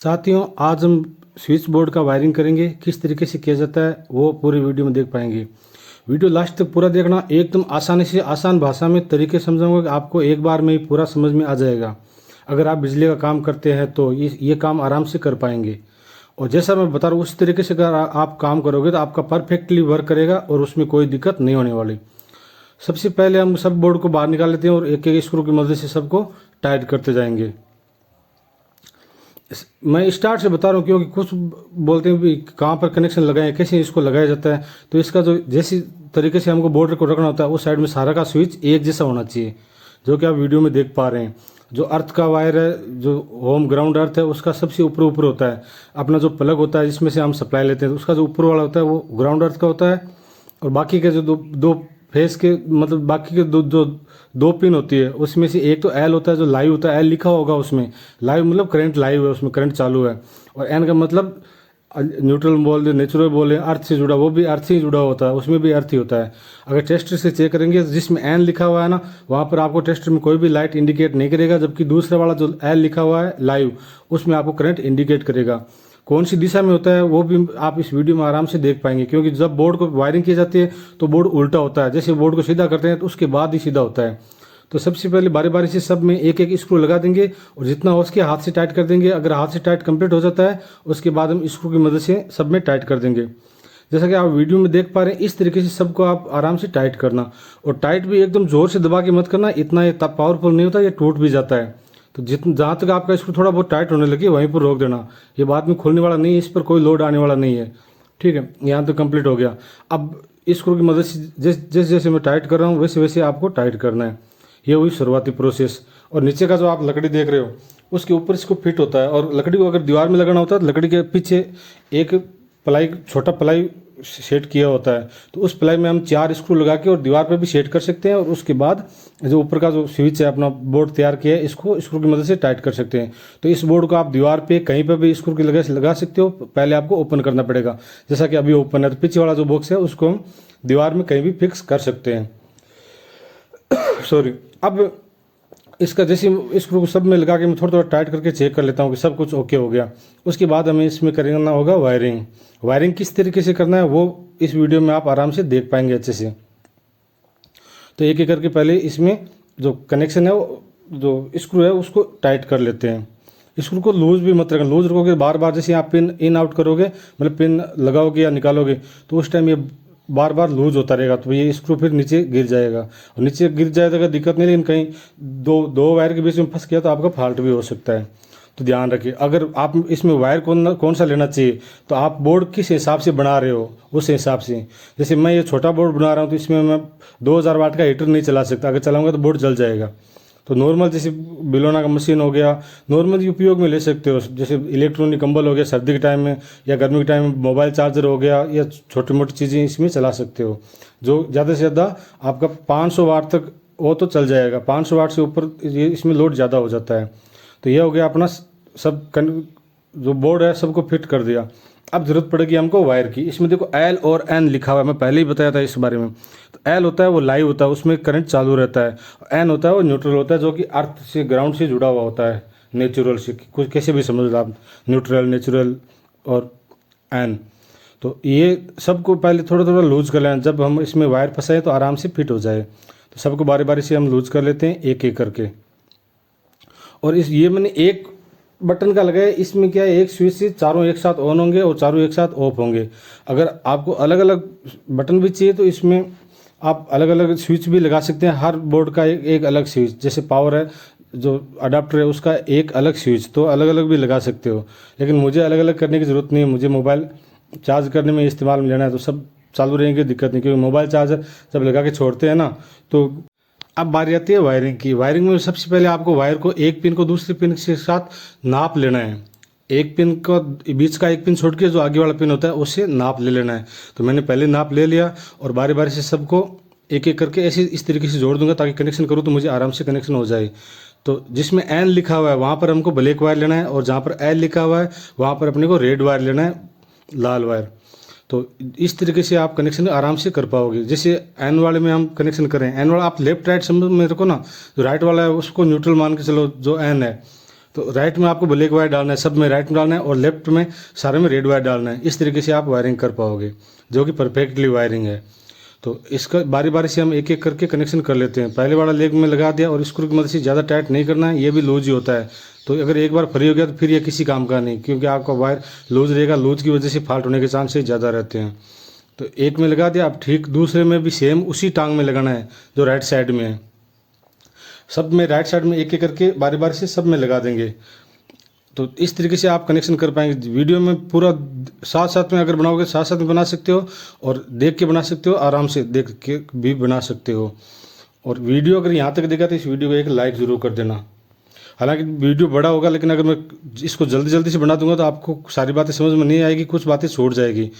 साथियों, आज हम स्विच बोर्ड का वायरिंग करेंगे। किस तरीके से किया जाता है वो पूरी वीडियो में देख पाएंगे। वीडियो लास्ट तक पूरा देखना। एकदम आसानी से आसान भाषा में तरीके समझाऊंगा कि आपको एक बार में ही पूरा समझ में आ जाएगा। अगर आप बिजली का काम करते हैं तो ये काम आराम से कर पाएंगे। और जैसा मैं बता रहा हूँ उस तरीके से अगर आप काम करोगे तो आपका परफेक्टली वर्क करेगा और उसमें कोई दिक्कत नहीं होने वाली। सबसे पहले हम सब बोर्ड को बाहर निकाल लेते हैं और एक एक स्क्रू की मदद से सबको टाइट करते जाएंगे। मैं स्टार्ट से बता रहा हूँ क्योंकि कुछ बोलते हैं भी कहाँ पर कनेक्शन लगाएं, कैसे इसको लगाया जाता है। तो इसका जो जैसी तरीके से हमको बोर्ड को रखना होता है उस साइड में सारा का स्विच एक जैसा होना चाहिए, जो कि आप वीडियो में देख पा रहे हैं। जो अर्थ का वायर है, जो होम ग्राउंड अर्थ है, उसका सबसे ऊपर ऊपर होता है। अपना जो प्लग होता है जिसमें से हम सप्लाई लेते हैं तो उसका जो ऊपर वाला होता है वो ग्राउंड अर्थ का होता है। और बाकी के जो दो दो फेस के मतलब बाकी के दो पिन होती है उसमें से एक तो एल होता है जो लाइव होता है। एल लिखा होगा उसमें, लाइव मतलब करंट लाइव है, उसमें करंट चालू है। और एन का मतलब न्यूट्रल बोल दे, नेचुरल बोले, अर्थ से जुड़ा, वो भी अर्थ से ही जुड़ा होता है, उसमें भी अर्थ ही होता है। अगर टेस्टर से चेक करेंगे तो जिसमें एन लिखा हुआ है ना, वहाँ पर आपको टेस्टर में कोई भी लाइट इंडिकेट नहीं करेगा, जबकि दूसरा वाला जो एल लिखा हुआ है लाइव उसमें आपको करंट इंडिकेट करेगा। कौन सी दिशा में होता है वो भी आप इस वीडियो में आराम से देख पाएंगे, क्योंकि जब बोर्ड को वायरिंग की जाती है तो बोर्ड उल्टा होता है। जैसे बोर्ड को सीधा करते हैं तो उसके बाद ही सीधा होता है। तो सबसे पहले बारी बारी से सब में एक एक स्क्रू लगा देंगे और जितना हो सके हाथ से टाइट कर देंगे। अगर हाथ से टाइट कंप्लीट हो जाता है उसके बाद हम स्क्रू की मदद से सब में टाइट कर देंगे। जैसा कि आप वीडियो में देख पा रहे हैं, इस तरीके से सबको आप आराम से टाइट करना। और टाइट भी एकदम जोर से दबा के मत करना, इतना ये पावरफुल नहीं होता, ये टूट भी जाता है। तो जितना जहाँ तक आपका स्क्रू थोड़ा बहुत टाइट होने लगे वहीं पर रोक देना। ये बाद में खुलने वाला नहीं है, इस पर कोई लोड आने वाला नहीं है। ठीक है, यहाँ तो कंप्लीट हो गया। अब स्क्रू की मदद से जैसे जैसे मैं टाइट कर रहा हूँ वैसे वैसे आपको टाइट करना है। ये हुई शुरुआती प्रोसेस। और नीचे का जो आप लकड़ी देख रहे हो उसके ऊपर इसको फिट होता है। और लकड़ी को अगर दीवार में लगाना होता है तो लकड़ी के पीछे एक प्लाई, छोटा प्लाई सेट किया होता है। तो उस प्लाई में हम 4 स्क्रू लगा के और दीवार पर भी सेट कर सकते हैं। और उसके बाद जो ऊपर का जो स्विच है अपना बोर्ड तैयार किया है, इसको स्क्रू की मदद से टाइट कर सकते हैं। तो इस बोर्ड को आप दीवार पे कहीं पर भी स्क्रू की लगा सकते हो। पहले आपको ओपन करना पड़ेगा, जैसा कि अभी ओपन है। तो पीछे वाला जो बॉक्स है उसको हम दीवार में कहीं भी फिक्स कर सकते हैं। सॉरी। अब इसका जैसे स्क्रू को सब में लगा के मैं थोड़ा थोड़ा टाइट करके चेक कर लेता हूँ कि सब कुछ ओके हो गया। उसके बाद हमें इसमें करना होगा वायरिंग। वायरिंग किस तरीके से करना है वो इस वीडियो में आप आराम से देख पाएंगे अच्छे से। तो एक एक करके पहले इसमें जो कनेक्शन है जो स्क्रू है उसको टाइट कर लेते हैं। स्क्रू को लूज भी मत रखना। लूज रखोगे बार बार, जैसे आप पिन इन आउट करोगे मतलब पिन लगाओगे या निकालोगे तो उस टाइम ये बार बार लूज होता रहेगा, तो ये स्क्रू फिर नीचे गिर जाएगा। और नीचे गिर जाए तो अगर दिक्कत नहीं, लेकिन कहीं दो वायर के बीच में फंस गया तो आपका फॉल्ट भी हो सकता है। तो ध्यान रखिए। अगर आप इसमें वायर कौन सा लेना चाहिए, तो आप बोर्ड किस हिसाब से बना रहे हो उस हिसाब से। जैसे मैं ये छोटा बोर्ड बना रहा हूँ तो इसमें मैं 2000 वाट का हीटर नहीं चला सकता, अगर चलाऊंगा तो बोर्ड जल जाएगा। तो नॉर्मल जैसे बिलोना का मशीन हो गया, नॉर्मल उपयोग में ले सकते हो। जैसे इलेक्ट्रॉनिक कंबल हो गया सर्दी के टाइम में, या गर्मी के टाइम में मोबाइल चार्जर हो गया, या छोटी मोटी चीज़ें इसमें चला सकते हो। जो ज़्यादा से ज़्यादा आपका 500 वाट तक वो तो चल जाएगा। 500 वाट से ऊपर ये इसमें लोड ज़्यादा हो जाता है। तो ये हो गया अपना सब जो बोर्ड है सबको फिट कर दिया। अब जरूरत पड़ेगी हमको वायर की। इसमें देखो एल और एन लिखा हुआ है, मैं पहले ही बताया था इस बारे में। तो एल होता है वो लाइव होता है, उसमें करंट चालू रहता है। एन होता है वो न्यूट्रल होता है, जो कि अर्थ से ग्राउंड से जुड़ा हुआ होता है, नेचुरल से, कुछ कैसे भी समझ लो आप, न्यूट्रल, नेचुरल और एन। तो ये सबको पहले थोड़ा थोड़ा लूज कर लेना, जब हम इसमें वायर फंसाए तो आराम से फिट हो जाए। तो सबको बारी बारी से हम लूज कर लेते हैं एक एक करके। और ये मैंने एक बटन का लगाया, इसमें क्या है, एक स्विच से चारों एक साथ ऑन होंगे और चारों एक साथ ऑफ होंगे। अगर आपको अलग अलग बटन भी चाहिए तो इसमें आप अलग अलग स्विच भी लगा सकते हैं। हर बोर्ड का एक अलग स्विच, जैसे पावर है जो अडाप्टर है उसका एक अलग स्विच, तो अलग अलग भी लगा सकते हो। लेकिन मुझे अलग अलग करने की ज़रूरत नहीं है, मुझे मोबाइल चार्ज करने में इस्तेमाल में लेना है तो सब चालू रहेंगे, दिक्कत नहीं। क्योंकि मोबाइल चार्जर जब लगा के छोड़ते हैं ना, तो अब बारी आती है वायरिंग की। वायरिंग में सबसे पहले आपको वायर को एक पिन को दूसरे पिन के साथ नाप लेना है। एक पिन को बीच का एक पिन छोड़ के जो आगे वाला पिन होता है उससे नाप ले लेना है। तो मैंने पहले नाप ले लिया और बारी बारी से सबको एक एक करके ऐसे इस तरीके से जोड़ दूंगा ताकि कनेक्शन करूँ तो मुझे आराम से कनेक्शन हो जाए। तो जिसमें एन लिखा हुआ है वहाँ पर हमको ब्लैक वायर लेना है, और जहाँ पर एल लिखा हुआ है वहाँ पर अपने को रेड वायर लेना है, लाल वायर। तो इस तरीके से आप कनेक्शन आराम से कर पाओगे। जैसे एन वाले में हम कनेक्शन करें, एन वाला आप लेफ्ट राइट समझ में रखो ना, जो राइट वाला है उसको न्यूट्रल मान के चलो, जो एन है तो राइट में आपको ब्लैक वायर डालना है, सब में राइट में डालना है, और लेफ्ट में सारे में रेड वायर डालना है। इस तरीके से आप वायरिंग कर पाओगे, जो कि परफेक्टली वायरिंग है। तो इसका बारी बारी से हम एक एक करके कनेक्शन कर लेते हैं। पहले वाला लेग में लगा दिया, और स्क्रू की मदद से ज़्यादा टाइट नहीं करना है, ये भी लूज ही होता है। तो अगर एक बार फ्री हो गया तो फिर ये किसी काम का नहीं, क्योंकि आपका वायर लूज रहेगा, लूज की वजह से फॉल्ट होने के चांसेस ज़्यादा रहते हैं। तो एक में लगा दिया, अब ठीक दूसरे में भी सेम उसी टांग में लगाना है जो राइट साइड में है। सब में राइट साइड में एक एक करके बारी बारी से सब में लगा देंगे। तो इस तरीके से आप कनेक्शन कर पाएंगे। वीडियो में पूरा साथ साथ में अगर बनाओगे, साथ साथ में बना सकते हो, और देख के बना सकते हो, आराम से देख के भी बना सकते हो। और वीडियो अगर यहाँ तक देखा तो इस वीडियो को एक लाइक ज़रूर कर देना। हालांकि वीडियो बड़ा होगा, लेकिन अगर मैं इसको जल्दी जल्दी से बना दूंगा तो आपको सारी बातें समझ में नहीं आएगी, कुछ बातें छूट जाएगी।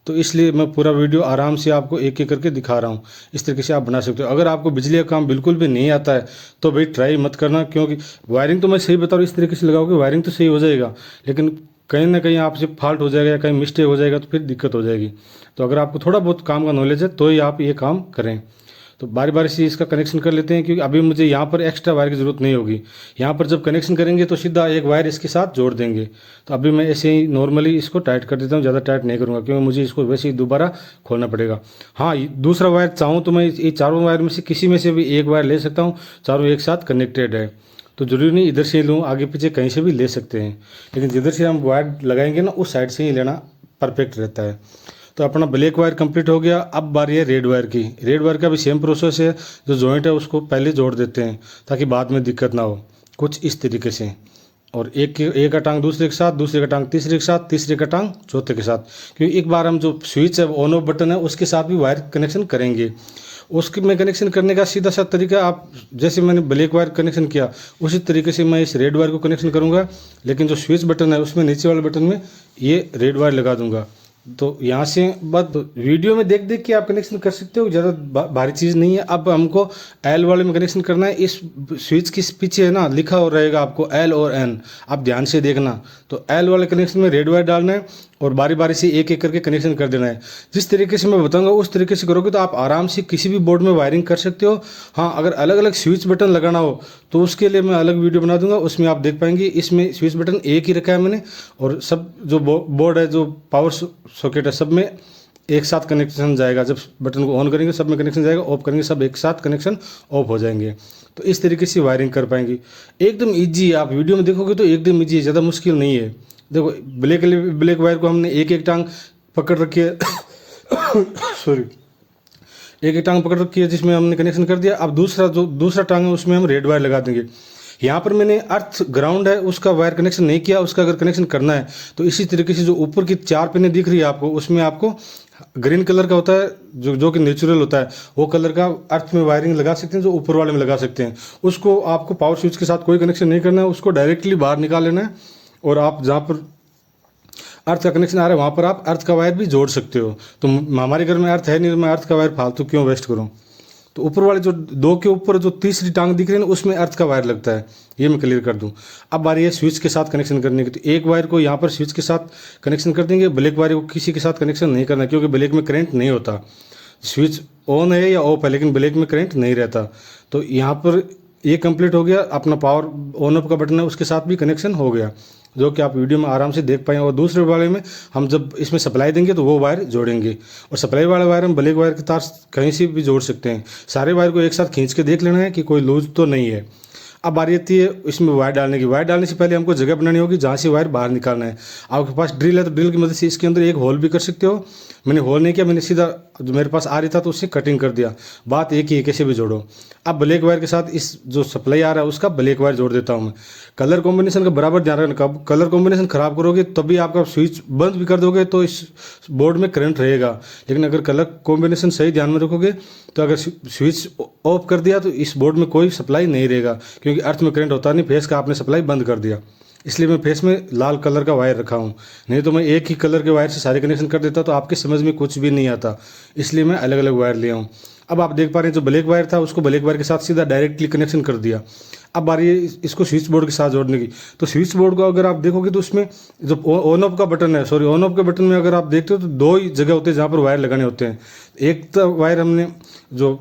तो इसलिए मैं पूरा वीडियो आराम से आपको एक एक करके दिखा रहा हूँ। इस तरीके से आप बना सकते हो। अगर आपको बिजली का काम बिल्कुल भी नहीं आता है तो भाई ट्राई मत करना, क्योंकि वायरिंग तो मैं सही बता रहा हूँ, इस तरीके से लगाओगे वायरिंग तो सही हो जाएगा, लेकिन कहीं ना कहीं आपसे फॉल्ट हो जाएगा या कहीं मिस्टेक हो जाएगा तो फिर दिक्कत हो जाएगी। तो अगर आपको थोड़ा बहुत काम का नॉलेज है तो ही आप ये काम करें। तो बारी बारी से इसका कनेक्शन कर लेते हैं, क्योंकि अभी मुझे यहाँ पर एक्स्ट्रा वायर की ज़रूरत नहीं होगी। यहाँ पर जब कनेक्शन करेंगे तो सीधा एक वायर इसके साथ जोड़ देंगे। तो अभी मैं ऐसे ही नॉर्मली इसको टाइट कर देता हूँ, ज़्यादा टाइट नहीं करूँगा, क्योंकि मुझे इसको वैसे ही दोबारा खोलना पड़ेगा। हाँ, दूसरा वायर चाहूँ तो मैं ये चारों वायर में से किसी में से भी एक वायर ले सकता हूँ, चारों एक साथ कनेक्टेड है। तो जरूरी नहीं इधर से लूँ, आगे पीछे कहीं से भी ले सकते हैं, लेकिन जिधर से हम वायर लगाएंगे ना उस साइड से ही लेना परफेक्ट रहता है। तो अपना ब्लैक वायर कंप्लीट हो गया। अब बारी है रेड वायर की। रेड वायर का भी सेम प्रोसेस है, जो जॉइंट है उसको पहले जोड़ देते हैं ताकि बाद में दिक्कत ना हो, कुछ इस तरीके से। और एक का टांग दूसरे के साथ, दूसरे का टांग तीसरे के साथ, तीसरे का टांग चौथे के साथ, क्योंकि एक बार हम जो स्विच है ऑन ऑफ बटन है उसके साथ भी वायर कनेक्शन करेंगे। उसके में कनेक्शन करने का सीधा सा तरीका, आप जैसे मैंने ब्लैक वायर कनेक्शन किया उसी तरीके से मैं इस रेड वायर को कनेक्शन करूँगा, लेकिन जो स्विच बटन है उसमें नीचे वाले बटन में ये रेड वायर लगा दूंगा। तो यहाँ से बात वीडियो में देख देख के आप कनेक्शन कर सकते हो, ज़्यादा भारी चीज़ नहीं है। अब हमको एल वाले में कनेक्शन करना है। इस स्विच के पीछे है ना लिखा हो रहेगा आपको एल और एन, आप ध्यान से देखना। तो एल वाले कनेक्शन में रेड वायर डालना है और बारी बारी से एक एक करके कनेक्शन कर देना है। जिस तरीके से मैं बताऊंगा उस तरीके से करोगे तो आप आराम से किसी भी बोर्ड में वायरिंग कर सकते हो। हाँ, अगर अलग अलग स्विच बटन लगाना हो तो उसके लिए मैं अलग वीडियो बना दूंगा, उसमें आप देख पाएंगे। इसमें स्विच बटन एक ही रखा है मैंने, और सब जो बोर्ड है, जो पावर सॉकेट है, सब में एक साथ कनेक्शन जाएगा। जब बटन को ऑन करेंगे सब में कनेक्शन जाएगा, ऑफ करेंगे सब एक साथ कनेक्शन ऑफ हो जाएंगे। तो इस तरीके से वायरिंग कर पाएंगे। एकदम ईजी है, आप वीडियो में देखोगे तो एकदम ईजी है, ज़्यादा मुश्किल नहीं है। देखो ब्लैक वायर को हमने एक एक टांग पकड़ रखी है सॉरी, एक एक टांग पकड़ रखी है जिसमें हमने कनेक्शन कर दिया। अब दूसरा टांग है उसमें हम रेड वायर लगा देंगे। यहाँ पर मैंने अर्थ ग्राउंड है उसका वायर कनेक्शन नहीं किया, उसका अगर कनेक्शन करना है तो इसी तरीके से जो ऊपर की 4 पिनें दिख रही है आपको, उसमें आपको ग्रीन कलर का होता है जो कि नेचुरल होता है, वो कलर का अर्थ में वायरिंग लगा सकते हैं, जो ऊपर वाले में लगा सकते हैं। उसको आपको पावर स्विच के साथ कोई कनेक्शन नहीं करना है, उसको डायरेक्टली बाहर निकाल लेना है। और आप जहाँ पर अर्थ का कनेक्शन आ रहा है वहाँ पर आप अर्थ का वायर भी जोड़ सकते हो। तो हमारे घर में अर्थ है नहीं, तो मैं अर्थ का वायर फालतू क्यों वेस्ट करूँ। तो ऊपर वाले जो 2 के ऊपर जो तीसरी टांग दिख रही है ना उसमें अर्थ का वायर लगता है, ये मैं क्लियर कर दूं। अब बारी है स्विच के साथ कनेक्शन करने की। तो एक वायर को यहाँ पर स्विच के साथ कनेक्शन कर देंगे, ब्लैक वायर को किसी के साथ कनेक्शन नहीं करना, क्योंकि ब्लैक में करंट नहीं होता। स्विच ऑन है या ऑफ है लेकिन ब्लैक में करंट नहीं रहता। तो यहाँ पर ये कंप्लीट हो गया। अपना पावर ऑन ऑफ का बटन है उसके साथ भी कनेक्शन हो गया, जो कि आप वीडियो में आराम से देख पाएंगे। और दूसरे वाले में हम जब इसमें सप्लाई देंगे तो वो वायर जोड़ेंगे, और सप्लाई वाला वायर हम ब्लैक वायर के तार कहीं से भी जोड़ सकते हैं। सारे वायर को एक साथ खींच के देख लेना है कि कोई लूज तो नहीं है। अब बारी आती है इसमें वायर डालने की। वायर डालने से पहले हमको जगह बनानी होगी जहाँ से वायर बाहर निकालना है। आपके पास ड्रिल है तो ड्रिल की मदद से इसके अंदर एक होल भी कर सकते हो। मैंने होल नहीं किया, मैंने सीधा जो मेरे पास आ रही था तो उससे कटिंग कर दिया। बात एक ही है, कैसे भी जोड़ो। अब ब्लैक वायर के साथ इस जो सप्लाई आ रहा है उसका ब्लैक वायर जोड़ देता हूँ मैं। कलर कॉम्बिनेशन का बराबर ध्यान रखना। कलर कॉम्बिनेशन खराब करोगे तभी आपका स्विच बंद भी कर दोगे तो इस बोर्ड में करंट रहेगा, लेकिन अगर कलर कॉम्बिनेशन सही ध्यान में रखोगे तो अगर स्विच ऑफ कर दिया तो इस बोर्ड में कोई सप्लाई नहीं रहेगा, क्योंकि अर्थ में करंट होता नहीं, फेस का आपने सप्लाई बंद कर दिया। इसलिए मैं फेस में लाल कलर का वायर रखा हूँ, नहीं तो मैं एक ही कलर के वायर से सारे कनेक्शन कर देता तो आपके समझ में कुछ भी नहीं आता। इसलिए मैं अलग अलग वायर लिया हूँ। अब आप देख पा रहे हैं जो ब्लैक वायर था उसको ब्लैक वायर के साथ सीधा डायरेक्टली कनेक्शन कर दिया। अब बारी है इसको स्विच बोर्ड के साथ जोड़ने की। तो स्विच बोर्ड को अगर आप देखोगे तो उसमें जो ऑन ऑफ का बटन है, ऑन ऑफ के बटन में अगर आप देखते हो तो 2 ही जगह होते हैं जहाँ पर वायर लगाने होते हैं। एक तो वायर हमने जो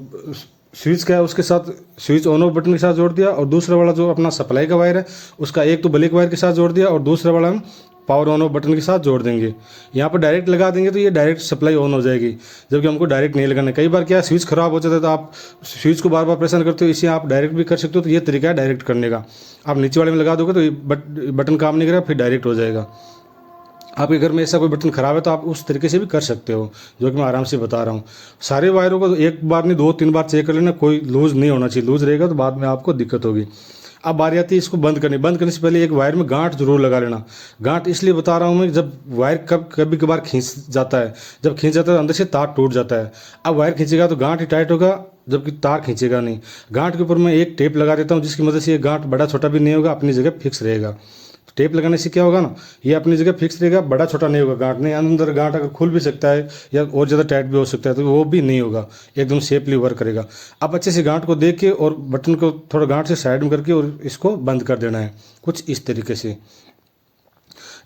स्विच का है उसके साथ स्विच ऑन ऑफ बटन के साथ जोड़ दिया, और दूसरा वाला जो अपना सप्लाई का वायर है उसका एक तो ब्लैक वायर के साथ जोड़ दिया, और दूसरा वाला हम पावर ऑन ऑफ बटन के साथ जोड़ देंगे। यहाँ पर डायरेक्ट लगा देंगे तो ये डायरेक्ट सप्लाई ऑन हो जाएगी, जबकि हमको डायरेक्ट नहीं लगाना। कई बार क्या स्विच खराब हो जाता है तो आप स्विच को बार बार प्रेस करते हो, इसे आप डायरेक्ट भी कर सकते हो। तो ये तरीका है डायरेक्ट करने का। आप नीचे वाले में लगा दोगे तो ये बटन काम नहीं करेगा, फिर डायरेक्ट हो जाएगा। आपके घर में ऐसा कोई बटन खराब है तो आप उस तरीके से भी कर सकते हो, जो कि मैं आराम से बता रहा हूँ। सारे वायरों को एक बार नहीं 2-3 बार चेक कर लेना, कोई लूज़ नहीं होना चाहिए। लूज़ रहेगा तो बाद में आपको दिक्कत होगी। अब बारी आती है इसको बंद करने से पहले एक वायर में गांठ जरूर लगा लेना। गांठ इसलिए बता रहा हूँ मैं, जब वायर कभी कभार खींच जाता है, जब खींच जाता है तो अंदर से तार टूट जाता है। अब वायर खींचेगा तो गांठ ही टाइट होगा, जबकि तार खींचेगा नहीं। गांठ के ऊपर मैं एक टेप लगा देता हूँ, जिसकी मदद से ये गांठ बड़ा छोटा भी नहीं होगा, अपनी जगह फिक्स रहेगा। टेप लगाने से क्या होगा ना, ये अपनी जगह फिक्स रहेगा, बड़ा छोटा नहीं होगा गांठ। नहीं अंदर गांठ अगर खुल भी सकता है या और ज़्यादा टाइट भी हो सकता है, तो वो भी नहीं होगा, एकदम सेफली वर्क करेगा। अब अच्छे से गांठ को देख के और बटन को थोड़ा गांठ से साइड में करके और इसको बंद कर देना है, कुछ इस तरीके से।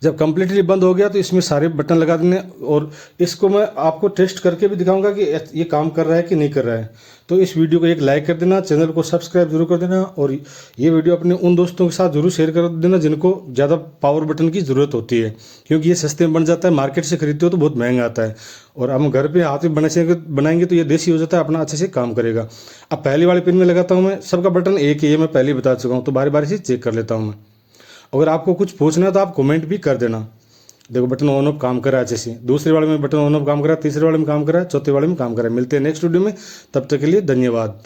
जब कम्प्लीटली बंद हो गया तो इसमें सारे बटन लगा देने, और इसको मैं आपको टेस्ट करके भी दिखाऊंगा कि ये काम कर रहा है कि नहीं कर रहा है। तो इस वीडियो को एक लाइक कर देना, चैनल को सब्सक्राइब जरूर कर देना, और ये वीडियो अपने उन दोस्तों के साथ जरूर शेयर कर देना जिनको ज़्यादा पावर बटन की ज़रूरत होती है, क्योंकि ये सस्ते में बन जाता है। मार्केट से खरीदते हो तो बहुत महंगा आता है, और हम घर पे हाथ में बनाएंगे तो ये देसी हो जाता है, अपना अच्छे से काम करेगा। अब पहली वाले पिन में लगाता हूँ मैं, सबका बटन एक ही है, मैं पहले ही बता चुका हूँ, तो बारी बारी से चेक कर लेता हूँ मैं। अगर आपको कुछ पूछना है तो आप कमेंट भी कर देना। देखो बटन ऑन ऑफ काम कर रहा है अच्छे से, दूसरे वाले में बटन ऑन ऑफ काम कर रहा है, तीसरे वाले में काम कर रहा है, चौथे वाले में काम कर रहा है। मिलते हैं नेक्स्ट वीडियो में, तब तक के लिए धन्यवाद।